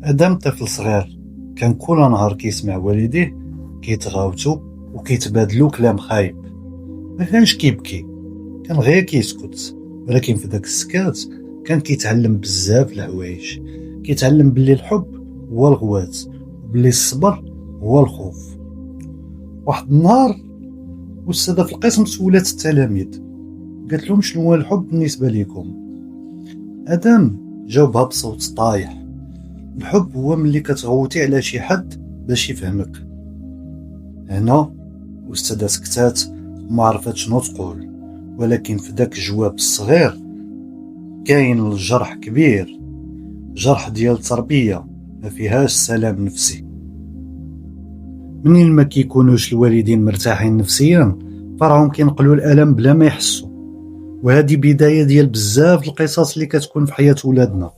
ادم طفل صغير كان كل نهار كيسمع والديه كيتغاوتوا وكيتبادلوا كلام خايب. ما كانش كيبكي، كان غير كيسكت، ولكن في داك السكات كان كيتعلم بزاف الحوايج. كيتعلم بلي الحب هو الغوات، وبلي الصبر هو الخوف. واحد النهار والاستاذه في القسم سولات التلاميذ، قالت لهم شنو هو الحب بالنسبه لكم؟ ادم جاوبها بصوت طايح: الحب هو ملي كتغوتي على شي حد باش يفهمك. هنا الاستاذه سكتات وما عرفت شنو تقول، ولكن في داك الجواب الصغير كاين الجرح كبير، جرح ديال التربيه ما فيهاش سلام نفسي. منين ما كيكونوش الوالدين مرتاحين نفسيا فراهم كينقلوا الالم بلا ما يحسوا، وهذه بدايه ديال بزاف القصص اللي كتكون في حياه ولادنا.